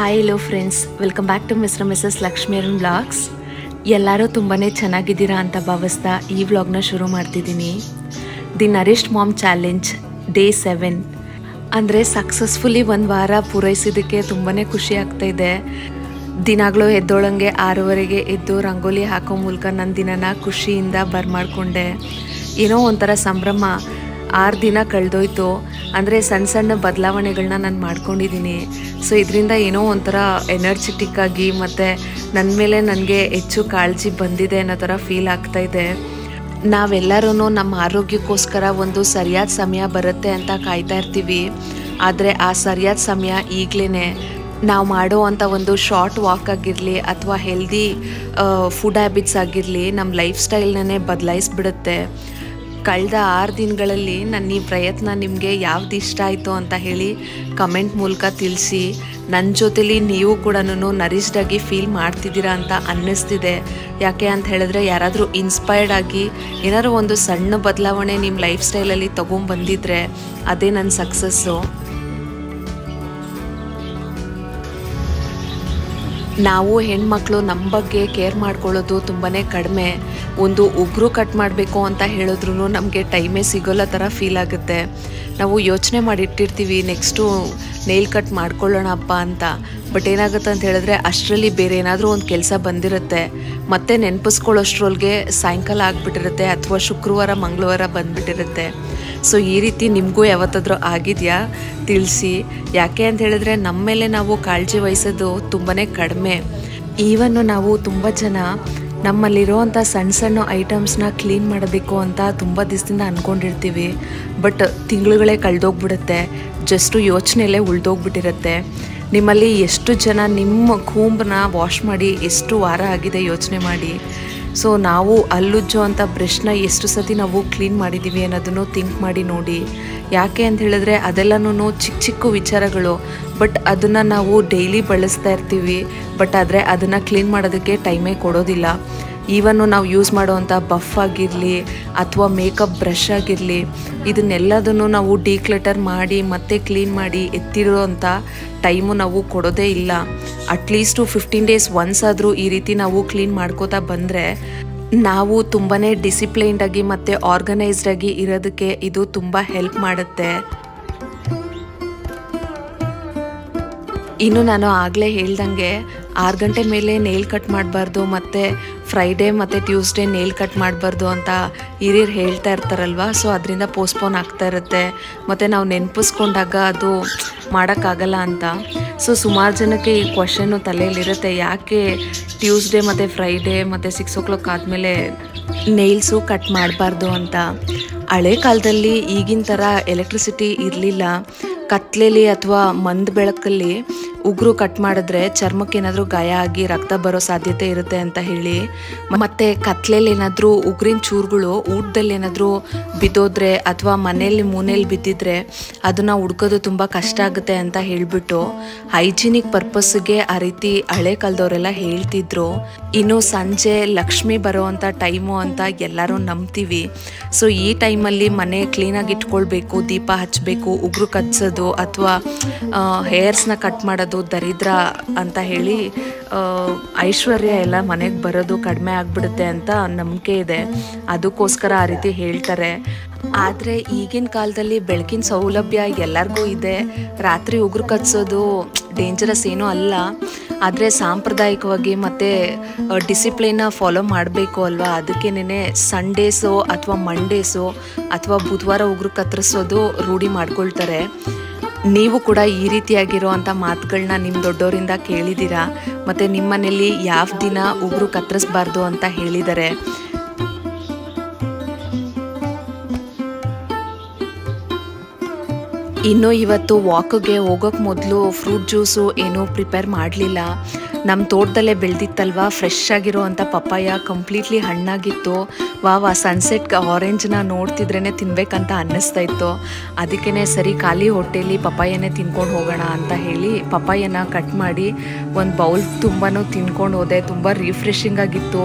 Hi hello friends, welcome back to mister missus Lakshmiran vlogs. ಎಲ್ಲರೂ ತುಂಬಾ ಚೆನ್ನಾಗಿದ್ದೀರಾ ಅಂತ ಭಾವಿಸ್ತಾ ಈ ವ್ಲಾಗ್ನ ಶುರು ಮಾಡ್ತಿದ್ದೀನಿ. The nourished mom challenge day 7 ಅಂದರೆ ಸಕ್ಸಸ್ಫುಲಿ ಒಂದು ವಾರ ಪೂರೈಸಿದ್ದಕ್ಕೆ ತುಂಬಾ ಖುಷಿ ಆಗ್ತಾ ಇದೆ. ದಿನಾಗಲೂ ಎದ್ದೋಳಂಗೆ 6:30ಗೆ ಎದ್ದು ರಂಗೋಲಿ ಹಾಕೋ ಮೂಲಕ ನನ್ನ ದಿನನ ಖುಷಿಯಿಂದ ಬರ್ಮಾಡ್ಕೊಂಡೆ. ಏನೋ ಒಂಥರ ಸಂಭ್ರಮ. 6 ದಿನ ಕಳೆದೋಯ್ತು. ಅಂದರೆ ಸಣ್ಣ ಸಣ್ಣ ಬದಲಾವಣೆಗಳನ್ನ ನಾನು ಮಾಡ್ಕೊಂಡಿದ್ದೀನಿ. ಸೊ ಇದರಿಂದ ಏನೋ ಒಂಥರ ಎನರ್ಜೆಟಿಕ್ ಆಗಿ ಮತ್ತು ನನ್ನ ಮೇಲೆ ನನಗೆ ಹೆಚ್ಚು ಕಾಳಜಿ ಬಂದಿದೆ ಅನ್ನೋ ಥರ ಫೀಲ್ ಆಗ್ತಾಯಿದೆ. ನಾವೆಲ್ಲರೂ ನಮ್ಮ ಆರೋಗ್ಯಕ್ಕೋಸ್ಕರ ಒಂದು ಸರಿಯಾದ ಸಮಯ ಬರುತ್ತೆ ಅಂತ ಕಾಯ್ತಾ ಇರ್ತೀವಿ. ಆದರೆ ಆ ಸರಿಯಾದ ಸಮಯ ಈಗಲೇ. ನಾವು ಮಾಡೋ ಅಂಥ ಒಂದು ಶಾರ್ಟ್ ವಾಕ್ ಆಗಿರಲಿ ಅಥವಾ ಹೆಲ್ದಿ ಫುಡ್ ಹ್ಯಾಬಿಟ್ಸ್ ಆಗಿರಲಿ ನಮ್ಮ ಲೈಫ್ ಸ್ಟೈಲ್ನೇ ಬದಲಾಯಿಸ್ಬಿಡುತ್ತೆ. ಕಳೆದ 6 ದಿನಗಳಲ್ಲಿ ನನ್ನ ಈ ಪ್ರಯತ್ನ ನಿಮಗೆ ಯಾವ್ದು ಇಷ್ಟ ಆಯಿತು ಅಂತ ಹೇಳಿ ಕಮೆಂಟ್ ಮೂಲಕ ತಿಳಿಸಿ. ನನ್ನ ಜೊತೆಲಿ ನೀವು ಕೂಡ ನರಿಷ್ಡ್ ಆಗಿ ಫೀಲ್ ಮಾಡ್ತಿದ್ದೀರಾ ಅಂತ ಅನ್ನಿಸ್ತಿದೆ. ಯಾಕೆ ಅಂತ ಹೇಳಿದ್ರೆ ಯಾರಾದರೂ ಇನ್ಸ್ಪೈರ್ಡ್ ಆಗಿ ಏನಾದರೂ ಒಂದು ಸಣ್ಣ ಬದಲಾವಣೆ ನಿಮ್ಮ ಲೈಫ್ ಸ್ಟೈಲಲ್ಲಿ ತೊಗೊಂಬಂದಿದ್ರೆ ಅದೇ ನನ್ನ ಸಕ್ಸಸ್ಸು. ನಾವು ಹೆಣ್ಮಕ್ಳು ನಮ್ಮ ಬಗ್ಗೆ ಕೇರ್ ಮಾಡ್ಕೊಳ್ಳೋದು ತುಂಬಾ ಕಡಿಮೆ. ಒಂದು ಉಗುರು ಕಟ್ ಮಾಡಬೇಕು ಅಂತ ಹೇಳಿದ್ರು ನಮಗೆ ಟೈಮೇ ಸಿಗೋಲ್ಲ ಥರ ಫೀಲ್ ಆಗುತ್ತೆ. ನಾವು ಯೋಚನೆ ಮಾಡಿಟ್ಟಿರ್ತೀವಿ ನೆಕ್ಸ್ಟು ನೇಲ್ ಕಟ್ ಮಾಡ್ಕೊಳ್ಳೋಣಪ್ಪ ಅಂತ. ಬಟ್ ಏನಾಗುತ್ತೆ ಅಂತ ಹೇಳಿದ್ರೆ ಅಷ್ಟರಲ್ಲಿ ಬೇರೆ ಏನಾದರೂ ಒಂದು ಕೆಲಸ ಬಂದಿರುತ್ತೆ. ಮತ್ತೆ ನೆನಪಿಸ್ಕೊಳ್ಳೋಷ್ಟ್ರೊಳಗೆ ಸಾಯಂಕಾಲ ಆಗಿಬಿಟ್ಟಿರುತ್ತೆ ಅಥವಾ ಶುಕ್ರವಾರ ಮಂಗಳವಾರ ಬಂದುಬಿಟ್ಟಿರುತ್ತೆ. ಸೊ ಈ ರೀತಿ ನಿಮಗೂ ಯಾವತ್ತಾದರೂ ಆಗಿದೆಯಾ ತಿಳಿಸಿ. ಯಾಕೆ ಅಂತ ಹೇಳಿದ್ರೆ ನಮ್ಮ ಮೇಲೆ ನಾವು ಕಾಳಜಿ ವಹಿಸೋದು ತುಂಬಾ ಕಡಿಮೆ. ಈವನ್ನು ನಾವು ತುಂಬ ಜನ ನಮ್ಮಲ್ಲಿರೋವಂಥ ಸಣ್ಣ ಸಣ್ಣ ಐಟಮ್ಸ್ನ ಕ್ಲೀನ್ ಮಾಡೋದಕ್ಕೂ ಅಂತ ತುಂಬ ದಿವಸದಿಂದ ಅಂದ್ಕೊಂಡಿರ್ತೀವಿ. ಬಟ್ ತಿಂಗಳುಗಳೇ ಕಳೆದೋಗ್ಬಿಡುತ್ತೆ. ಜಸ್ಟು ಯೋಚನೆಯಲ್ಲೇ ಉಳಿದೋಗ್ಬಿಟ್ಟಿರುತ್ತೆ. ನಿಮ್ಮಲ್ಲಿ ಎಷ್ಟು ಜನ ನಿಮ್ಮ ಕೂಂಬನ್ನ ವಾಶ್ ಮಾಡಿ ಎಷ್ಟು ವಾರ ಆಗಿದೆ ಯೋಚನೆ ಮಾಡಿ. ಸೊ ನಾವು ಹಲ್ಲುಜ್ಜೋ ಅಂಥ ಬ್ರಷ್ನ ಎಷ್ಟು ಸತಿ ನಾವು ಕ್ಲೀನ್ ಮಾಡಿದ್ದೀವಿ ಅನ್ನೋದನ್ನು ಥಿಂಕ್ ಮಾಡಿ ನೋಡಿ. ಯಾಕೆ ಅಂತ ಹೇಳಿದ್ರೆ ಅದೆಲ್ಲನೂ ಚಿಕ್ಕ ಚಿಕ್ಕ ವಿಚಾರಗಳು. ಬಟ್ ಅದನ್ನು ನಾವು ಡೈಲಿ ಬಳಸ್ತಾ ಇರ್ತೀವಿ. ಬಟ್ ಆದರೆ ಅದನ್ನು ಕ್ಲೀನ್ ಮಾಡೋದಕ್ಕೆ ಟೈಮೇ ಕೊಡೋದಿಲ್ಲ. ಈವನ್ನು ನಾವು ಯೂಸ್ ಮಾಡೋವಂಥ ಬಫ್ ಆಗಿರಲಿ ಅಥವಾ ಮೇಕಪ್ ಬ್ರಷ್ ಆಗಿರಲಿ, ಇದನ್ನೆಲ್ಲದನ್ನು ನಾವು ಡಿಕ್ಲಟರ್ ಮಾಡಿ ಮತ್ತೆ ಕ್ಲೀನ್ ಮಾಡಿ ಎತ್ತಿರೋವಂಥ ಟೈಮು ನಾವು ಕೊಡೋದೇ ಇಲ್ಲ. ಅಟ್ಲೀಸ್ಟು 15 ಡೇಸ್ ಒನ್ಸ್ ಆದರೂ ಈ ರೀತಿ ನಾವು ಕ್ಲೀನ್ ಮಾಡ್ಕೋತಾ ಬಂದರೆ ನಾವು ತುಂಬಾ ಡಿಸಿಪ್ಲೈನ್ಡಾಗಿ ಮತ್ತು ಆರ್ಗನೈಸ್ಡಾಗಿ ಇರೋದಕ್ಕೆ ಇದು ತುಂಬ ಹೆಲ್ಪ್ ಮಾಡುತ್ತೆ. ಇನ್ನು ನಾನು ಆಗಲೇ ಹೇಳ್ದಂಗೆ 6 ಗಂಟೆ ಮೇಲೆ ನೇಲ್ ಕಟ್ ಮಾಡಬಾರ್ದು ಮತ್ತು ಫ್ರೈಡೇ ಮತ್ತು ಟ್ಯೂಸ್ಡೇ ನೇಲ್ ಕಟ್ ಮಾಡಬಾರ್ದು ಅಂತ ಹಿರಿಯರು ಹೇಳ್ತಾ ಇರ್ತಾರಲ್ವ. ಸೊ ಅದರಿಂದ ಪೋಸ್ಟ್ಪೋನ್ ಆಗ್ತಾ ಇರುತ್ತೆ ಮತ್ತು ನಾವು ನೆನಪಿಸ್ಕೊಂಡಾಗ ಅದು ಮಾಡೋಕ್ಕಾಗಲ್ಲ ಅಂತ. ಸೊ ಸುಮಾರು ಜನಕ್ಕೆ ಈ ಕ್ವಶನ್ನು ತಲೆಯಲ್ಲಿರುತ್ತೆ, ಯಾಕೆ ಟ್ಯೂಸ್ಡೇ ಮತ್ತು ಫ್ರೈಡೇ ಮತ್ತು 6 o'clock ಆದಮೇಲೆ ನೇಲ್ಸು ಕಟ್ ಮಾಡಬಾರ್ದು ಅಂತ. ಹಳೆ ಕಾಲದಲ್ಲಿ ಈಗಿನ ಥರ ಎಲೆಕ್ಟ್ರಿಸಿಟಿ ಇರಲಿಲ್ಲ. ಕತ್ಲೆಯಲ್ಲಿ ಅಥವಾ ಮಂದ ಬೆಳಕಲ್ಲಿ ಉಗುರು ಕಟ್ ಮಾಡಿದ್ರೆ ಚರ್ಮಕ್ಕೆ ಏನಾದರೂ ಗಾಯ ಆಗಿ ರಕ್ತ ಬರೋ ಸಾಧ್ಯತೆ ಇರುತ್ತೆ ಅಂತ ಹೇಳಿ, ಮತ್ತು ಕತ್ಲೆಯಲ್ಲಿ ಏನಾದರೂ ಉಗುರಿನ ಚೂರುಗಳು ಊಟದಲ್ಲಿ ಏನಾದರೂ ಬಿದ್ದೋದ್ರೆ ಅಥವಾ ಮನೆಯಲ್ಲಿ ಮೂನೆಯಲ್ಲಿ ಬಿದ್ದಿದ್ರೆ ಅದನ್ನು ಹುಡ್ಕೋದು ತುಂಬ ಕಷ್ಟ ಆಗುತ್ತೆ ಅಂತ ಹೇಳಿಬಿಟ್ಟು ಹೈಜಿನಿಕ್ ಪರ್ಪಸ್ಗೆ ಆ ರೀತಿ ಹಳೆ ಕಾಲದವರೆಲ್ಲ ಹೇಳ್ತಿದ್ರು. ಇನ್ನು ಸಂಜೆ ಲಕ್ಷ್ಮಿ ಬರೋವಂಥ ಟೈಮು ಅಂತ ಎಲ್ಲರೂ ನಂಬ್ತೀವಿ. ಸೊ ಈ ಟೈಮಲ್ಲಿ ಮನೆ ಕ್ಲೀನಾಗಿ ಇಟ್ಕೊಳ್ಬೇಕು, ದೀಪ ಹಚ್ಚಬೇಕು, ಉಗುರು ಕಚ್ಚೋದು ಅಥವಾ ಹೇರ್ಸ್ನ ಕಟ್ ಮಾಡೋದು ದರಿದ್ರ ಅಂತ ಹೇಳಿ ಐಶ್ವರ್ಯ ಎಲ್ಲ ಮನೆಗೆ ಬರೋದು ಕಡಿಮೆ ಆಗಿಬಿಡುತ್ತೆ ಅಂತ ನಂಬಿಕೆ ಇದೆ. ಅದಕ್ಕೋಸ್ಕರ ಆ ರೀತಿ ಹೇಳ್ತಾರೆ. ಆದರೆ ಈಗಿನ ಕಾಲದಲ್ಲಿ ಬೆಳಕಿನ ಸೌಲಭ್ಯ ಎಲ್ಲರಿಗೂ ಇದೆ. ರಾತ್ರಿ ಉಗುರು ಕಚ್ಚೋದು ಡೇಂಜರಸ್ ಏನೂ ಅಲ್ಲ. ಆದರೆ ಸಾಂಪ್ರದಾಯಿಕವಾಗಿ ಮತ್ತು ಡಿಸಿಪ್ಲಿನ್ನ ಫಾಲೋ ಮಾಡಬೇಕು ಅಲ್ವಾ. ಅದಕ್ಕೇನೆ ಸಂಡೇಸು ಅಥವಾ ಮಂಡೇಸು ಅಥವಾ ಬುಧವಾರ ಉಗುರು ಕತ್ತರಿಸೋದು ರೂಢಿ ಮಾಡ್ಕೊಳ್ತಾರೆ. ನೀವು ಕೂಡ ಈ ರೀತಿಯಾಗಿರೋ ಅಂಥ ಮಾತುಗಳನ್ನ ನಿಮ್ಮ ದೊಡ್ಡವರಿಂದ ಕೇಳಿದ್ದೀರಾ ಮತ್ತು ನಿಮ್ಮ ಮನೇಲಿ ಯಾವ ದಿನ ಉಗುರು ಕತ್ತರಿಸಬಾರ್ದು ಅಂತ ಹೇಳಿದ್ದಾರೆ. ಇನ್ನು ಇವತ್ತು ವಾಕ್ಗೆ ಹೋಗೋಕ್ಕೆ ಮೊದಲು ಫ್ರೂಟ್ ಜ್ಯೂಸು ಏನೂ ಪ್ರಿಪೇರ್ ಮಾಡಲಿಲ್ಲ. ನಮ್ಮ ತೋಟದಲ್ಲೇ ಬೆಳೆದಿತ್ತಲ್ವ, ಫ್ರೆಶ್ ಆಗಿರೋ ಅಂಥ ಪಪ್ಪಾಯ ಕಂಪ್ಲೀಟ್ಲಿ ಹಣ್ಣಾಗಿತ್ತು. ವಾವ ಸನ್ಸೆಟ್ ಆರೆಂಜ್ನ ನೋಡ್ತಿದ್ರೇ ತಿನ್ಬೇಕಂತ ಅನ್ನಿಸ್ತಾ ಇತ್ತು. ಅದಕ್ಕೇ ಸರಿ ಖಾಲಿ ಹೊಟ್ಟೆಯಲ್ಲಿ ಪಪ್ಪಾಯನೇ ತಿನ್ಕೊಂಡು ಹೋಗೋಣ ಅಂತ ಹೇಳಿ ಪಪ್ಪಾಯನ ಕಟ್ ಮಾಡಿ ಒಂದು ಬೌಲ್ ತುಂಬಾ ತಿನ್ಕೊಂಡು ಹೋದೆ. ತುಂಬ ರಿಫ್ರೆಶಿಂಗ್ ಆಗಿತ್ತು.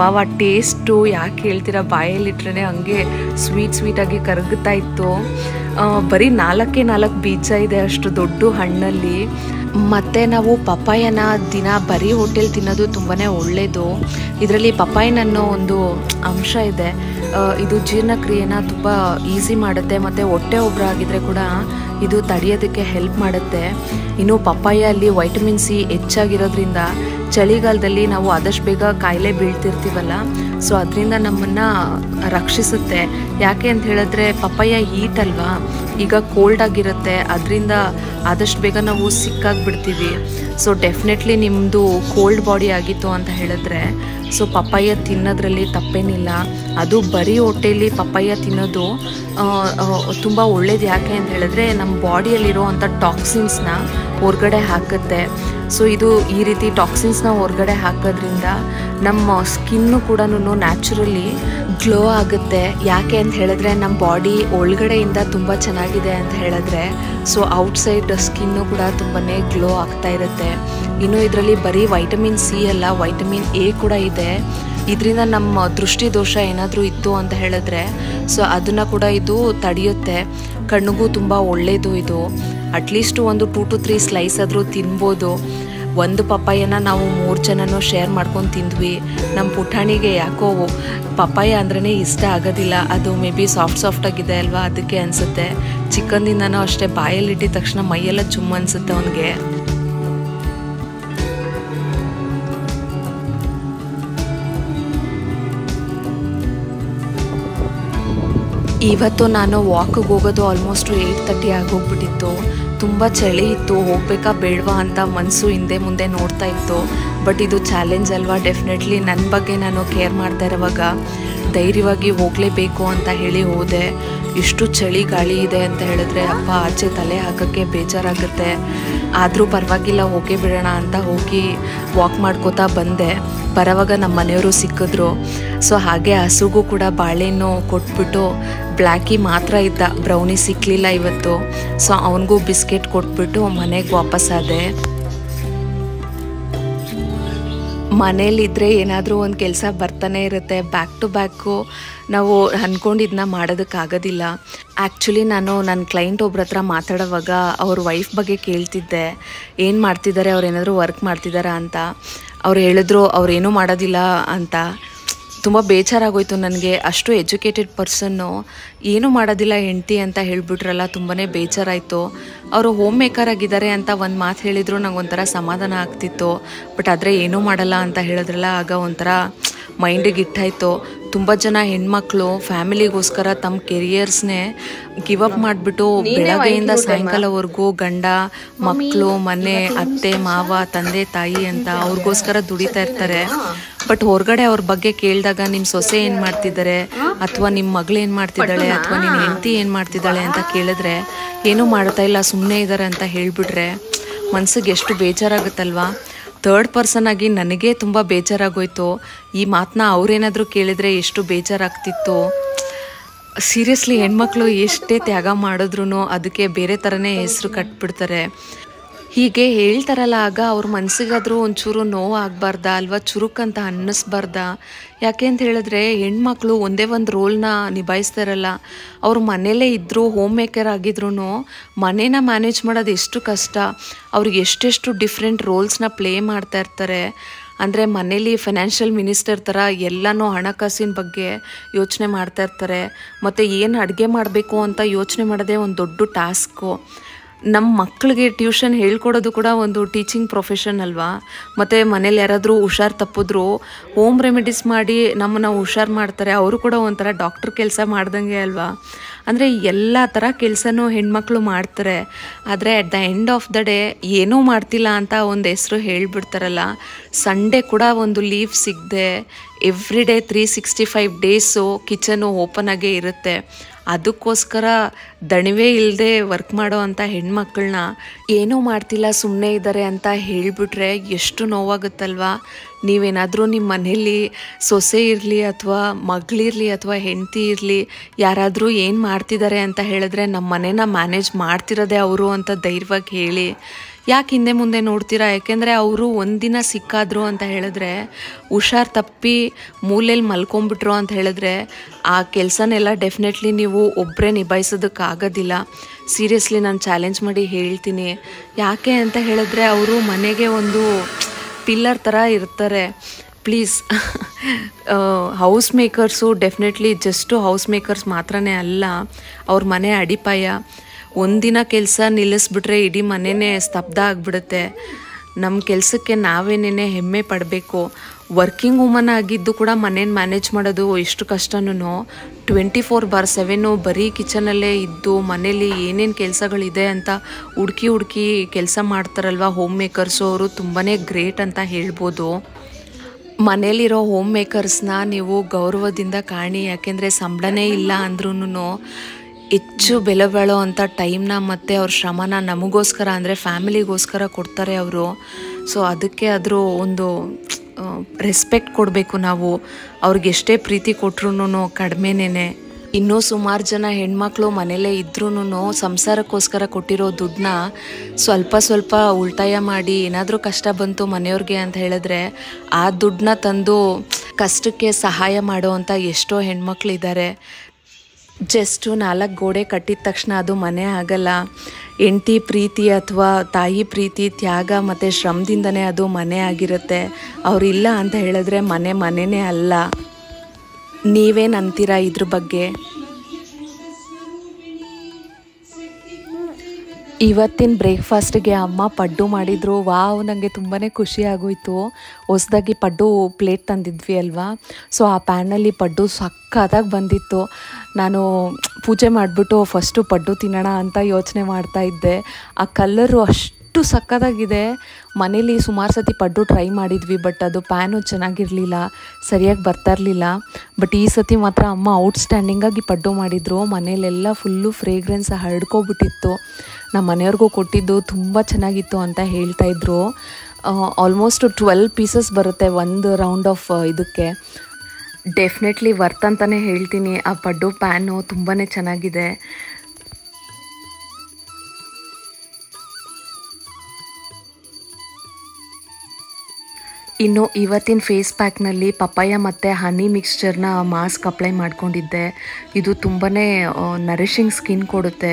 ವಾವ ಟೇಸ್ಟು ಯಾಕೆ ಹೇಳ್ತೀರಾ, ಬಾಯಲ್ಲಿಟ್ರೆ ಹಂಗೆ ಸ್ವೀಟಾಗಿ ಕರಗುತ್ತಾ ಇತ್ತು. ಬರೀ 4 ಬೀಜ ಇದೆ ಅಷ್ಟು ದೊಡ್ಡ ಹಣ್ಣಲ್ಲಿ. ಮತ್ತು ನಾವು ಪಪ್ಪಾಯನ ದಿನ ಬರೀ ಹೋಟೆಲ್ ತಿನ್ನೋದು ತುಂಬಾ ಒಳ್ಳೆಯದು. ಇದರಲ್ಲಿ ಪಪ್ಪಾಯನ್ ಅನ್ನೋ ಒಂದು ಅಂಶ ಇದೆ. ಇದು ಜೀರ್ಣಕ್ರಿಯೆನ ತುಂಬ ಈಸಿ ಮಾಡುತ್ತೆ ಮತ್ತು ಹೊಟ್ಟೆ ಉಬ್ಬರ ಆಗಿದ್ರೆ ಕೂಡ ಇದು ತಡೆಯೋದಕ್ಕೆ ಹೆಲ್ಪ್ ಮಾಡುತ್ತೆ. ಇನ್ನು ಪಪ್ಪಾಯಲ್ಲಿ ವೈಟಮಿನ್ ಸಿ ಹೆಚ್ಚಾಗಿರೋದ್ರಿಂದ ಚಳಿಗಾಲದಲ್ಲಿ ನಾವು ಆದಷ್ಟು ಬೇಗ ಕಾಯಿಲೆ ಬೀಳ್ತಿರ್ತೀವಲ್ಲ, ಸೊ ಅದರಿಂದ ನಮ್ಮನ್ನು ರಕ್ಷಿಸುತ್ತೆ. ಯಾಕೆ ಅಂತ ಹೇಳಿದ್ರೆ ಪಪ್ಪಾಯ ಹೀಟ್ ಅಲ್ವಾ, ಈಗ ಕೋಲ್ಡ್ ಆಗಿರುತ್ತೆ, ಅದರಿಂದ ಆದಷ್ಟು ಬೇಗ ನಾವು ಸಿಕ್ಕಾಗಿಬಿಡ್ತೀವಿ. ಸೊ ಡೆಫಿನೆಟ್ಲಿ ನಿಮ್ಮದು ಕೋಲ್ಡ್ ಬಾಡಿ ಆಗಿತ್ತು ಅಂತ ಹೇಳಿದ್ರೆ ಸೊ ಪಪ್ಪಾಯ ತಿನ್ನೋದ್ರಲ್ಲಿ ತಪ್ಪೇನಿಲ್ಲ. ಅದು ಬರೀ ಹೊಟ್ಟೆಯಲ್ಲಿ ಪಪ್ಪಾಯ ತಿನ್ನೋದು ತುಂಬ ಒಳ್ಳೇದು. ಯಾಕೆ ಅಂತ ಹೇಳಿದ್ರೆ ನಮ್ಮ ಬಾಡಿಯಲ್ಲಿರುವಂಥ ಟಾಕ್ಸಿನ್ಸ್ನ ಹೊರಗಡೆ ಹಾಕುತ್ತೆ. ಸೊ ಇದು ಈ ರೀತಿ ಟಾಕ್ಸಿನ್ಸ್ನ ಹೊರಗಡೆ ಹಾಕೋದ್ರಿಂದ ನಮ್ಮ ಸ್ಕಿನ್ನು ಕೂಡ ನ್ಯಾಚುರಲಿ ಗ್ಲೋ ಆಗುತ್ತೆ. ಯಾಕೆ ಅಂತ ಹೇಳಿದ್ರೆ ನಮ್ಮ ಬಾಡಿ ಒಳಗಡೆಯಿಂದ ತುಂಬ ಚೆನ್ನಾಗಿದೆ ಅಂತ ಹೇಳಿದ್ರೆ ಸೊ ಔಟ್ಸೈಡ್ ಸ್ಕಿನ್ನು ಕೂಡ ತುಂಬಾ ಗ್ಲೋ ಆಗ್ತಾ ಇರುತ್ತೆ. ಇನ್ನು ಇದರಲ್ಲಿ ಬರೀ ವೈಟಮಿನ್ ಸಿ ಅಲ್ಲ, ವೈಟಮಿನ್ ಎ ಕೂಡ ಇದೆ. ಇದರಿಂದ ನಮ್ಮ ದೃಷ್ಟಿ ದೋಷ ಏನಾದರೂ ಇತ್ತು ಅಂತ ಹೇಳಿದ್ರೆ ಸೊ ಅದನ್ನು ಕೂಡ ಇದು ತಡೆಯುತ್ತೆ. ಕಣ್ಣಿಗೂ ತುಂಬ ಒಳ್ಳೆಯದು ಇದು. ಅಟ್ಲೀಸ್ಟ್ ಒಂದು 2 to 3 ಸ್ಲೈಸ್ ಆದರೂ ತಿನ್ಬೋದು. ಒಂದು ಪಪ್ಪಾಯನ ನಾವು 3 ಜನನೂ ಶೇರ್ ಮಾಡ್ಕೊಂಡು ತಿಂದ್ವಿ. ನಮ್ಮ ಪುಟಾಣಿಗೆ ಯಾಕೋ ಪಪ್ಪಾಯ ಅಂದ್ರೇ ಇಷ್ಟ ಆಗೋದಿಲ್ಲ. ಅದು ಮೇ ಬಿ ಸಾಫ್ಟಾಗಿದೆ ಅಲ್ವಾ, ಅದಕ್ಕೆ ಅನಿಸುತ್ತೆ. ಚಿಕ್ಕಂದಿಂದನೂ ಅಷ್ಟೇ ಬಾಯಲ್ಲಿಟ್ಟಿದ ತಕ್ಷಣ ಮೈಯೆಲ್ಲ ಚುಮ್ಮ ಅನಿಸುತ್ತೆ ಅವನಿಗೆ. ಇವತ್ತು ನಾನು ವಾಕಿಗೆ ಹೋಗೋದು ಆಲ್ಮೋಸ್ಟ್ 8:30 ಆಗೋಗ್ಬಿಟ್ಟಿತ್ತು. ತುಂಬ ಚಳಿ ಇತ್ತು, ಹೋಗ್ಬೇಕಾ ಬೇಡವಾ ಅಂತ ಮನಸ್ಸು ಹಿಂದೆ ಮುಂದೆ ನೋಡ್ತಾ ಇತ್ತು. ಬಟ್ ಇದು ಚಾಲೆಂಜ್ ಅಲ್ವಾ, ಡೆಫಿನೆಟ್ಲಿ ನನ್ನ ಬಗ್ಗೆ ನಾನು ಕೇರ್ ಮಾಡ್ತಾ ಇರೋವಾಗ ಧೈರ್ಯವಾಗಿ ಹೋಗಲೇಬೇಕು ಅಂತ ಹೇಳಿ ಹೋದೆ. ಇಷ್ಟು ಚಳಿ ಗಾಳಿ ಇದೆ ಅಂತ ಹೇಳಿದ್ರೆ ಅಪ್ಪ ಆಚೆ ತಲೆ ಹಾಕೋಕ್ಕೆ ಬೇಜಾರಾಗುತ್ತೆ. ಆದರೂ ಪರವಾಗಿಲ್ಲ ಹೋಗೇ ಬಿಡೋಣ ಅಂತ ಹೋಗಿ ವಾಕ್ ಮಾಡ್ಕೋತಾ ಬಂದೆ. ಬರೋವಾಗ ನಮ್ಮ ಮನೆಯವರು ಸಿಕ್ಕಿದ್ರು. ಸೊ ಹಾಗೆ ಹಸುಗೂ ಕೂಡ ಬಾಳೆಹಣ್ಣು ಕೊಟ್ಬಿಟ್ಟು, ಬ್ಲ್ಯಾಕಿ ಮಾತ್ರ ಇದ್ದ, ಬ್ರೌನಿ ಸಿಕ್ಕಲಿಲ್ಲ ಇವತ್ತು. ಸೊ ಅವನಿಗೂ ಬಿಸ್ಕೆಟ್ ಕೊಟ್ಬಿಟ್ಟು ಮನೆಗೆ ವಾಪಸ್ಸಾದೆ. ಮನೇಲಿದ್ದರೆ ಏನಾದರೂ ಒಂದು ಕೆಲಸ ಬರ್ತಾನೆ ಇರುತ್ತೆ. ಬ್ಯಾಕ್ ಟು ಬ್ಯಾಕು ನಾವು ಅಂದ್ಕೊಂಡಿದ್ದನ್ನ ಮಾಡೋದಕ್ಕಾಗೋದಿಲ್ಲ. ಆ್ಯಕ್ಚುಲಿ ನಾನು ನನ್ನ ಕ್ಲೈಂಟ್ ಒಬ್ರ ಹತ್ರ ಮಾತಾಡೋವಾಗ ಅವ್ರ ವೈಫ್ ಬಗ್ಗೆ ಕೇಳ್ತಿದ್ದೆ, ಏನು ಮಾಡ್ತಿದ್ದಾರೆ, ಅವ್ರು ಏನಾದರೂ ವರ್ಕ್ ಮಾಡ್ತಿದ್ದಾರಾ ಅಂತ. ಅವ್ರು ಹೇಳಿದ್ರು ಅವ್ರೇನೂ ಮಾಡೋದಿಲ್ಲ ಅಂತ. ತುಂಬ ಬೇಜಾರಾಗೋಯ್ತು ನನಗೆ. ಅಷ್ಟು ಎಜುಕೇಟೆಡ್ ಪರ್ಸನ್ನು ಏನೂ ಮಾಡೋದಿಲ್ಲ ಹೆಂಡ್ತಿ ಅಂತ ಹೇಳಿಬಿಟ್ರಲ್ಲ, ತುಂಬಾ ಬೇಜಾರಾಯಿತು. ಅವರು ಹೋಮ್ ಮೇಕರ್ ಆಗಿದ್ದಾರೆ ಅಂತ ಒಂದು ಮಾತು ಹೇಳಿದ್ರು, ನಂಗೆ ಒಂಥರ ಸಮಾಧಾನ ಆಗ್ತಿತ್ತು. ಬಟ್ ಆದರೆ ಏನೂ ಮಾಡಲ್ಲ ಅಂತ ಹೇಳಿದ್ರಲ್ಲ, ಆಗ ಒಂಥರ ಮೈಂಡಿಗೆ ಇಟ್ಟಾಯಿತು. ತುಂಬ ಜನ ಹೆಣ್ಮಕ್ಳು ಫ್ಯಾಮಿಲಿಗೋಸ್ಕರ ತಮ್ಮ ಕೆರಿಯರ್ಸ್ನೇ ಗಿವ್ ಅಪ್ ಮಾಡಿಬಿಟ್ಟು ಬೆಳಗ್ಗೆಯಿಂದ ಸಾಯಂಕಾಲವರೆಗೂ ಗಂಡ ಮಕ್ಕಳು ಮನೆ ಅತ್ತೆ ಮಾವ ತಂದೆ ತಾಯಿ ಅಂತ ಅವ್ರಿಗೋಸ್ಕರ ದುಡಿತಾ ಇರ್ತಾರೆ. ಬಟ್ ಹೊರಗಡೆ ಅವ್ರ ಬಗ್ಗೆ ಕೇಳಿದಾಗ ನಿಮ್ಮ ಸೊಸೆ ಏನು ಮಾಡ್ತಿದ್ದಾರೆ, ಅಥವಾ ನಿಮ್ಮ ಮಗಳು ಏನು ಮಾಡ್ತಿದ್ದಾಳೆ, ಅಥವಾ ನಿನ್ನ ಹೆಂಡತಿ ಏನು ಮಾಡ್ತಿದ್ದಾಳೆ ಅಂತ ಕೇಳಿದ್ರೆ ಏನೂ ಮಾಡ್ತಾ ಇಲ್ಲ ಸುಮ್ಮನೆ ಇದ್ದಾರೆ ಅಂತ ಹೇಳಿಬಿಟ್ರೆ ಮನ್ಸಿಗೆ ಎಷ್ಟು ಬೇಜಾರಾಗುತ್ತಲ್ವಾ. ಥರ್ಡ್ ಪರ್ಸನ್ ಆಗಿ ನನಗೆ ತುಂಬ ಬೇಜಾರಾಗೋಯ್ತು. ಈ ಮಾತನ್ನ ಅವ್ರೇನಾದರೂ ಕೇಳಿದರೆ ಎಷ್ಟು ಬೇಜಾರಾಗ್ತಿತ್ತು. ಸೀರಿಯಸ್ಲಿ ಹೆಣ್ಮಕ್ಳು ಎಷ್ಟೇ ತ್ಯಾಗ ಮಾಡಿದ್ರು ಅದಕ್ಕೆ ಬೇರೆ ಥರನೇ ಹೆಸರು ಕಟ್ಬಿಡ್ತಾರೆ. ಹೀಗೆ ಹೇಳ್ತಾರಲ್ಲ, ಆಗ ಅವ್ರ ಮನಸ್ಸಿಗಾದರೂ ಒಂಚೂರು ನೋವು ಆಗಬಾರ್ದಾ ಅಲ್ವಾ, ಚುರುಕಂತ ಅನ್ನಿಸ್ಬಾರ್ದಾ? ಯಾಕೆ ಅಂತ ಹೇಳಿದ್ರೆ ಹೆಣ್ಮಕ್ಳು ಒಂದೇ ಒಂದು ರೋಲ್ನ ನಿಭಾಯಿಸ್ತಾರಲ್ಲ. ಅವ್ರು ಮನೇಲೇ ಇದ್ದರೂ ಹೋಮ್ ಮೇಕರ್ ಆಗಿದ್ರು ಮನೇನ ಮ್ಯಾನೇಜ್ ಮಾಡೋದು ಎಷ್ಟು ಕಷ್ಟ. ಅವ್ರಿಗೆ ಎಷ್ಟೆಷ್ಟು ಡಿಫ್ರೆಂಟ್ ರೋಲ್ಸ್ನ ಪ್ಲೇ ಮಾಡ್ತಾ ಇರ್ತಾರೆ. ಅಂದರೆ ಮನೇಲಿ ಫೈನಾನ್ಷಿಯಲ್ ಮಿನಿಸ್ಟರ್ ಥರ ಎಲ್ಲನೂ ಹಣಕಾಸಿನ ಬಗ್ಗೆ ಯೋಚನೆ ಮಾಡ್ತಾ ಇರ್ತಾರೆ. ಮತ್ತು ಏನು ಅಡುಗೆ ಮಾಡಬೇಕು ಅಂತ ಯೋಚನೆ ಮಾಡೋದೇ ಒಂದು ದೊಡ್ಡ ಟಾಸ್ಕು. ನಮ್ಮ ಮಕ್ಕಳಿಗೆ ಟ್ಯೂಷನ್ ಹೇಳ್ಕೊಡೋದು ಕೂಡ ಒಂದು ಟೀಚಿಂಗ್ ಪ್ರೊಫೆಷನ್ ಅಲ್ವಾ. ಮತ್ತು ಮನೇಲಿ ಯಾರಾದರೂ ಹುಷಾರು ತಪ್ಪಿದ್ರು ಹೋಮ್ ರೆಮಿಡೀಸ್ ಮಾಡಿ ನಮ್ಮನ್ನು ಹುಷಾರು ಮಾಡ್ತಾರೆ. ಅವರು ಕೂಡ ಒಂಥರ ಡಾಕ್ಟ್ರ್ ಕೆಲಸ ಮಾಡ್ದಂಗೆ ಅಲ್ವಾ. ಅಂದರೆ ಎಲ್ಲ ಥರ ಕೆಲಸನೂ ಹೆಣ್ಮಕ್ಳು ಮಾಡ್ತಾರೆ. ಆದರೆ at the end of the day ಏನೂ ಮಾಡ್ತಿಲ್ಲ ಅಂತ ಒಂದು ಹೆಸರು ಹೇಳಿಬಿಡ್ತಾರಲ್ಲ. ಸಂಡೇ ಕೂಡ ಒಂದು ಲೀವ್ ಸಿಗದೆ every day 365 days kitchen open ಆಗೇ ಇರುತ್ತೆ. ಅದಕ್ಕೋಸ್ಕರ ದಣಿವೇ ಇಲ್ಲದೆ ವರ್ಕ್ ಮಾಡೋ ಅಂಥ ಹೆಣ್ಮಕ್ಳನ್ನ ಏನೂ ಮಾಡ್ತಿಲ್ಲ ಸುಮ್ಮನೆ ಇದ್ದಾರೆ ಅಂತ ಹೇಳಿಬಿಟ್ರೆ ಎಷ್ಟು ನೋವಾಗುತ್ತಲ್ವಾ. ನೀವೇನಾದರೂ ನಿಮ್ಮ ಮನೇಲಿ ಸೊಸೆ ಇರಲಿ ಅಥವಾ ಮಗಳಿರಲಿ ಅಥವಾ ಹೆಂಡತಿ ಇರಲಿ ಯಾರಾದರೂ ಏನು ಮಾಡ್ತಿದ್ದಾರೆ ಅಂತ ಹೇಳಿದ್ರೆ ನಮ್ಮ ಮನೇನ ಮ್ಯಾನೇಜ್ ಮಾಡ್ತಿರೋದೇ ಅವರು ಅಂತ ಧೈರ್ಯವಾಗಿ ಹೇಳಿ. ಯಾಕೆ ಹಿಂದೆ ಮುಂದೆ ನೋಡ್ತೀರಾ? ಯಾಕೆಂದರೆ ಅವರು ಒಂದಿನ ಸಿಕ್ಕಾದ್ರು ಅಂತ ಹೇಳಿದ್ರೆ, ಹುಷಾರು ತಪ್ಪಿ ಮೂಲೆಯಲ್ಲಿ ಮಲ್ಕೊಂಡ್ಬಿಟ್ರು ಅಂತ ಹೇಳಿದ್ರೆ ಆ ಕೆಲಸನೆಲ್ಲ ಡೆಫಿನೆಟ್ಲಿ ನೀವು ಒಬ್ಬರೇ ನಿಭಾಯಿಸೋದಕ್ಕಾಗೋದಿಲ್ಲ. ಸೀರಿಯಸ್ಲಿ ನಾನು ಚಾಲೆಂಜ್ ಮಾಡಿ ಹೇಳ್ತೀನಿ. ಯಾಕೆ ಅಂತ ಹೇಳಿದ್ರೆ ಅವರು ಮನೆಗೆ ಒಂದು ಪಿಲ್ಲರ್ ಥರ ಇರ್ತಾರೆ. Please, house makers definitely just house makers ಮಾತ್ರನೇ ಅಲ್ಲ, ಅವ್ರ ಮನೆ ಅಡಿಪಾಯ. ಒಂದಿನ ಕೆಲಸ ನಿಲ್ಲಿಸ್ಬಿಟ್ರೆ ಇಡೀ ಮನೆಯೇ ಸ್ತಬ್ಧ ಆಗಿಬಿಡುತ್ತೆ. ನಮ್ಮ ಕೆಲಸಕ್ಕೆ ನಾವೇನೇ ಹೆಮ್ಮೆ ಪಡಬೇಕು. ವರ್ಕಿಂಗ್ ವುಮನ್ ಆಗಿದ್ದು ಕೂಡ ಮನೇನ ಮ್ಯಾನೇಜ್ ಮಾಡೋದು ಎಷ್ಟು ಕಷ್ಟನೂ 24/7 ಬರೀ ಕಿಚನಲ್ಲೇ ಇದ್ದು ಮನೇಲಿ ಏನೇನು ಕೆಲಸಗಳಿದೆ ಅಂತ ಹುಡುಕಿ ಕೆಲಸ ಮಾಡ್ತಾರಲ್ವ ಹೋಮ್ ಮೇಕರ್ಸು, ಅವರು ತುಂಬಾ ಗ್ರೇಟ್ ಅಂತ ಹೇಳ್ಬೋದು. ಮನೇಲಿರೋ ಹೋಮ್ ಮೇಕರ್ಸ್ನ ನೀವು ಗೌರವದಿಂದ ಕಾಣಿ. ಯಾಕೆಂದರೆ ಸಂಬಳನೇ ಇಲ್ಲ ಅಂದ್ರೂ ಹೆಚ್ಚು ಬೆಲೆ ಬಾಳೋ ಅಂಥ ಟೈಮ್ನ ಮತ್ತು ಅವ್ರ ಶ್ರಮನ ನಮಗೋಸ್ಕರ ಅಂದರೆ ಫ್ಯಾಮಿಲಿಗೋಸ್ಕರ ಕೊಡ್ತಾರೆ ಅವರು. ಸೊ ಅದಕ್ಕೆ ಅದ್ರ ಒಂದು ರೆಸ್ಪೆಕ್ಟ್ ಕೊಡಬೇಕು ನಾವು. ಅವ್ರಿಗೆ ಎಷ್ಟೇ ಪ್ರೀತಿ ಕೊಟ್ರೂ ಕಡಿಮೆನೇ. ಇನ್ನೂ ಸುಮಾರು ಜನ ಹೆಣ್ಮಕ್ಳು ಮನೇಲೇ ಇದ್ರೂ ಸಂಸಾರಕ್ಕೋಸ್ಕರ ಕೊಟ್ಟಿರೋ ದುಡ್ಡನ್ನ ಸ್ವಲ್ಪ ಉಳಿತಾಯ ಮಾಡಿ ಏನಾದರೂ ಕಷ್ಟ ಬಂತು ಮನೆಯವ್ರಿಗೆ ಅಂತ ಹೇಳಿದ್ರೆ ಆ ದುಡ್ಡನ್ನ ತಂದು ಕಷ್ಟಕ್ಕೆ ಸಹಾಯ ಮಾಡೋ ಅಂಥ ಎಷ್ಟೋ ಹೆಣ್ಮಕ್ಳಿದ್ದಾರೆ. ಜಸ್ಟು 4 ಗೋಡೆ ಕಟ್ಟಿದ ತಕ್ಷಣ ಅದು ಮನೆ ಆಗಲ್ಲ. ಹೆಂಡತಿ ಪ್ರೀತಿ ಅಥವಾ ತಾಯಿ ಪ್ರೀತಿ, ತ್ಯಾಗ ಮತ್ತು ಶ್ರಮದಿಂದನೇ ಅದು ಮನೆ ಆಗಿರುತ್ತೆ. ಅವರಿಲ್ಲ ಅಂತ ಹೇಳಿದ್ರೆ ಮನೆನೇ ಅಲ್ಲ. ನೀವೇನು ಅಂತೀರಾ ಇದ್ರ ಬಗ್ಗೆ? ಇವತ್ತಿನ ಬ್ರೇಕ್ಫಾಸ್ಟಿಗೆ ಅಮ್ಮ ಪಡ್ಡು ಮಾಡಿದರು. ವಾವ್, ನನಗೆ ತುಂಬಾ ಖುಷಿ ಆಗೋಯಿತು. ಹೊಸದಾಗಿ ಪಡ್ಡು ಪ್ಲೇಟ್ ತಂದಿದ್ವಿ ಅಲ್ವಾ, ಸೊ ಆ ಪ್ಯಾನಲ್ಲಿ ಪಡ್ಡು ಸಕ್ಕತ್ತಾಗಿ ಬಂದಿತ್ತು. ನಾನು ಪೂಜೆ ಮಾಡಿಬಿಟ್ಟು ಫಸ್ಟು ಪಡ್ಡು ತಿನ್ನೋಣ ಅಂತ ಯೋಚನೆ ಮಾಡ್ತಾಯಿದ್ದೆ. ಆ ಕಲ್ಲರು ಅಷ್ಟು ಸಕ್ಕತ್ತಾಗಿದೆ. ಮನೇಲಿ ಸುಮಾರು ಸತಿ ಪಡ್ಡು ಟ್ರೈ ಮಾಡಿದ್ವಿ, ಬಟ್ ಅದು ಪ್ಯಾನು ಚೆನ್ನಾಗಿರಲಿಲ್ಲ, ಸರಿಯಾಗಿ ಬರ್ತಾ ಇರಲಿಲ್ಲ. ಬಟ್ ಈ ಸತಿ ಮಾತ್ರ ಅಮ್ಮ ಔಟ್ಸ್ಟ್ಯಾಂಡಿಂಗಾಗಿ ಪಡ್ಡು ಮಾಡಿದರು. ಮನೇಲೆಲ್ಲ ಫುಲ್ಲು ಫ್ರೇಗ್ರೆನ್ಸ್ ಹರಡ್ಕೊಬಿಟ್ಟಿತ್ತು. ನಮ್ಮ ಮನೆಯವ್ರಿಗೂ ಕೊಟ್ಟಿದ್ದು ತುಂಬ ಚೆನ್ನಾಗಿತ್ತು ಅಂತ ಹೇಳ್ತಾಯಿದ್ರು. ಆಲ್ಮೋಸ್ಟ್ 12 ಪೀಸಸ್ ಬರುತ್ತೆ ಒಂದು ರೌಂಡ್ ಆಫ್ ಇದಕ್ಕೆ. ಡೆಫಿನೆಟ್ಲಿ ವರ್ತ್ ಅಂತಲೇ ಹೇಳ್ತೀನಿ. ಆ ಪಡ್ಡು ಪ್ಯಾನು ತುಂಬಾ ಚೆನ್ನಾಗಿದೆ. ಇನ್ನು ಇವತ್ತಿನ ಫೇಸ್ ಪ್ಯಾಕ್ನಲ್ಲಿ ಪಪ್ಪಾಯ ಮತ್ತು ಹನಿ ಮಿಕ್ಸ್ಚರ್ನ ಮಾಸ್ಕ್ ಅಪ್ಲೈ ಮಾಡ್ಕೊಂಡಿದ್ದೆ. ಇದು ತುಂಬಾ ನರಿಷಿಂಗ್ ಸ್ಕಿನ್ ಕೊಡುತ್ತೆ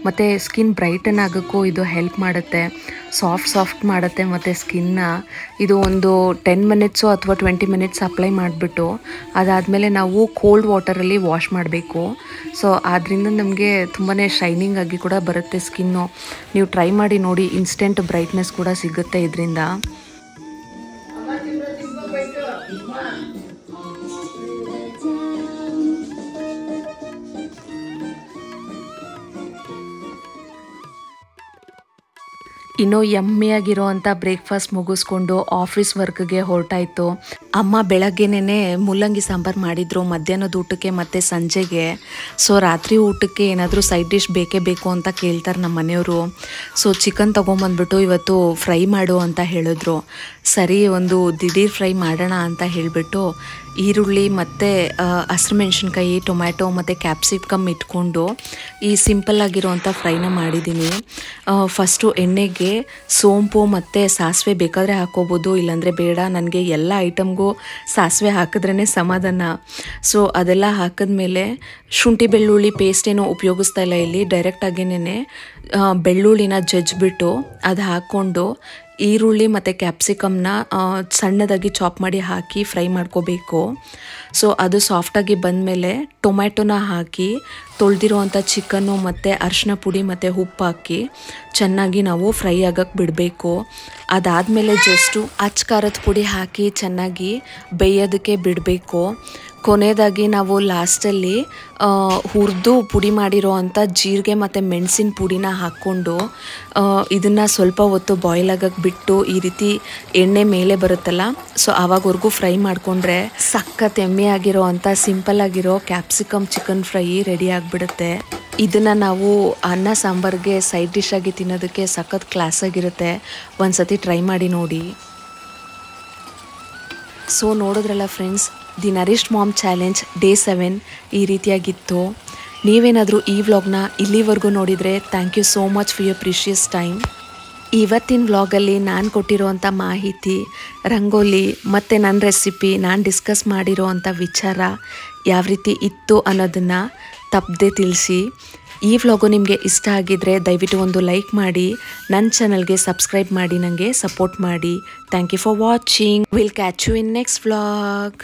ಮತ್ತು ಸ್ಕಿನ್ ಬ್ರೈಟನ್ ಆಗೋಕ್ಕೂ ಇದು ಹೆಲ್ಪ್ ಮಾಡುತ್ತೆ. ಸಾಫ್ಟ್ ಮಾಡುತ್ತೆ ಮತ್ತು ಸ್ಕಿನ್ನ. ಇದು ಒಂದು 10 ಮಿನಿಟ್ಸು ಅಥವಾ 20 ಮಿನಿಟ್ಸ್ ಅಪ್ಲೈ ಮಾಡಿಬಿಟ್ಟು ಅದಾದಮೇಲೆ ನಾವು ಕೋಲ್ಡ್ ವಾಟರಲ್ಲಿ ವಾಶ್ ಮಾಡಬೇಕು. ಸೊ ಆದ್ದರಿಂದ ನಮಗೆ ತುಂಬಾ ಶೈನಿಂಗ್ ಆಗಿ ಕೂಡ ಬರುತ್ತೆ ಸ್ಕಿನ್ನು. ನೀವು ಟ್ರೈ ಮಾಡಿ ನೋಡಿ, ಇನ್ಸ್ಟೆಂಟ್ ಬ್ರೈಟ್ನೆಸ್ ಕೂಡ ಸಿಗುತ್ತೆ ಇದರಿಂದ. ಇನ್ನು ಯಮ್ಮಿಯಾಗಿರೋ ಅಂಥ ಬ್ರೇಕ್ಫಾಸ್ಟ್ ಮುಗಿಸ್ಕೊಂಡು ಆಫೀಸ್ ವರ್ಕ್ಗೆ ಹೊರಟಾಯಿತು. ಅಮ್ಮ ಬೆಳಗ್ಗೆನೇ ಮುಲ್ಲಂಗಿ ಸಾಂಬಾರು ಮಾಡಿದರು ಮಧ್ಯಾಹ್ನದ ಊಟಕ್ಕೆ ಮತ್ತು ಸಂಜೆಗೆ. ಸೊ ರಾತ್ರಿ ಊಟಕ್ಕೆ ಏನಾದರೂ ಸೈಡ್ ಡಿಶ್ ಬೇಕೇ ಬೇಕು ಅಂತ ಕೇಳ್ತಾರೆ ನಮ್ಮ ಮನೆಯವರು. ಸೊ ಚಿಕನ್ ತೊಗೊಂಬಂದ್ಬಿಟ್ಟು ಇವತ್ತು ಫ್ರೈ ಮಾಡು ಅಂತ ಹೇಳಿದ್ರು. ಸರಿ, ಒಂದು ದಿಢೀರ್ ಫ್ರೈ ಮಾಡೋಣ ಅಂತ ಹೇಳಿಬಿಟ್ಟು ಈರುಳ್ಳಿ ಮತ್ತು ಹಸಿರುಮೆಣ್ಸಿನ್ಕಾಯಿ, ಟೊಮ್ಯಾಟೊ ಮತ್ತು ಕ್ಯಾಪ್ಸಿಕಮ್ ಇಟ್ಕೊಂಡು ಈ ಸಿಂಪಲ್ಲಾಗಿರೋವಂಥ ಫ್ರೈನ ಮಾಡಿದ್ದೀನಿ. ಫಸ್ಟು ಎಣ್ಣೆಗೆ ಸೋಂಪು ಮತ್ತು ಸಾಸಿವೆ ಬೇಕಾದರೆ ಹಾಕ್ಕೋಬೋದು, ಇಲ್ಲಾಂದರೆ ಬೇಡ. ನನಗೆ ಎಲ್ಲ ಐಟಮ್ಗೂ ಸಾಸಿವೆ ಹಾಕಿದ್ರೇ ಸಮಾಧಾನ. ಸೊ ಅದೆಲ್ಲ ಹಾಕಿದ್ಮೇಲೆ ಶುಂಠಿ ಬೆಳ್ಳುಳ್ಳಿ ಪೇಸ್ಟ್ ಏನೋ ಉಪಯೋಗಿಸ್ತಾ ಇಲ್ಲ ಇಲ್ಲಿ, ಡೈರೆಕ್ಟಾಗೇನೆ ಬೆಳ್ಳುಳ್ಳಿನ ಜಜ್ಜಿಬಿಟ್ಟು ಅದು ಹಾಕ್ಕೊಂಡು ಈರುಳ್ಳಿ ಮತ್ತು ಕ್ಯಾಪ್ಸಿಕಮ್ನ ಸಣ್ಣದಾಗಿ ಚಾಪ್ ಮಾಡಿ ಹಾಕಿ ಫ್ರೈ ಮಾಡ್ಕೋಬೇಕು. ಸೊ ಅದು ಸಾಫ್ಟಾಗಿ ಬಂದಮೇಲೆ ಟೊಮ್ಯಾಟೊನ ಹಾಕಿ ತೊಳೆದಿರೋವಂಥ ಚಿಕನ್ನು ಮತ್ತು ಅರಿಶಿನ ಪುಡಿ ಮತ್ತು ಉಪ್ಪು ಹಾಕಿ ಚೆನ್ನಾಗಿ ನಾವು ಫ್ರೈ ಆಗೋಕ್ಕೆ ಬಿಡಬೇಕು. ಅದಾದಮೇಲೆ ಜಸ್ಟು ಖಾರದ ಪುಡಿ ಹಾಕಿ ಚೆನ್ನಾಗಿ ಬೇಯೋದಕ್ಕೆ ಬಿಡಬೇಕು. ಕೊನೆಯದಾಗಿ ನಾವು ಲಾಸ್ಟಲ್ಲಿ ಹುರಿದು ಪುಡಿ ಮಾಡಿರೋ ಅಂಥ ಜೀರಿಗೆ ಮತ್ತು ಮೆಣಸಿನ ಪುಡಿನ ಹಾಕ್ಕೊಂಡು ಇದನ್ನು ಸ್ವಲ್ಪ ಹೊತ್ತು ಬಾಯ್ಲ್ ಆಗೋಕ್ಕೆ ಬಿಟ್ಟು ಈ ರೀತಿ ಎಣ್ಣೆ ಮೇಲೆ ಬರುತ್ತಲ್ಲ, ಸೊ ಆವಾಗವರೆಗೂ ಫ್ರೈ ಮಾಡಿಕೊಂಡ್ರೆ ಸಖತ್ ಎಮ್ಮೆಯಾಗಿರೋ ಅಂಥ ಸಿಂಪಲ್ಲಾಗಿರೋ ಕ್ಯಾಪ್ಸಿಕಮ್ ಚಿಕನ್ ಫ್ರೈ ರೆಡಿ ಆಗಿಬಿಡುತ್ತೆ. ಇದನ್ನು ನಾವು ಅನ್ನ ಸಾಂಬಾರಿಗೆ ಸೈಡ್ ಡಿಶ್ ಆಗಿ ತಿನ್ನೋದಕ್ಕೆ ಸಖತ್ ಕ್ಲಾಸಾಗಿರುತ್ತೆ. ಒಂದು ಸತಿ ಟ್ರೈ ಮಾಡಿ ನೋಡಿ. ಸೊ ನೋಡಿದ್ರಲ್ಲ friends, the nourished mom challenge day 7 ಈ ರೀತಿಯಾಗಿತ್ತು. ನೀವೇನಾದರೂ ಈ ವ್ಲಾಗ್ನ ಇಲ್ಲಿವರೆಗೂ ನೋಡಿದರೆ thank you so much for your precious time. ಇವತ್ತಿನ ವ್ಲಾಗಲ್ಲಿ ನಾನು ಕೊಟ್ಟಿರೋವಂಥ ಮಾಹಿತಿ, ರಂಗೋಲಿ ಮತ್ತು ನನ್ನ ರೆಸಿಪಿ, ನಾನು ಡಿಸ್ಕಸ್ ಮಾಡಿರೋವಂಥ ವಿಚಾರ ಯಾವ ರೀತಿ ಇತ್ತು ಅನ್ನೋದನ್ನು ತಪ್ಪದೆ ತಿಳಿಸಿ. ಈ ವ್ಲಾಗು ನಿಮಗೆ ಇಷ್ಟ ಆಗಿದ್ದರೆ ದಯವಿಟ್ಟು ಒಂದು ಲೈಕ್ ಮಾಡಿ, ನನ್ನ ಚಾನಲ್ಗೆ ಸಬ್ಸ್ಕ್ರೈಬ್ ಮಾಡಿ, ನನಗೆ ಸಪೋರ್ಟ್ ಮಾಡಿ. Thank you for watching. Will catch you in next vlog.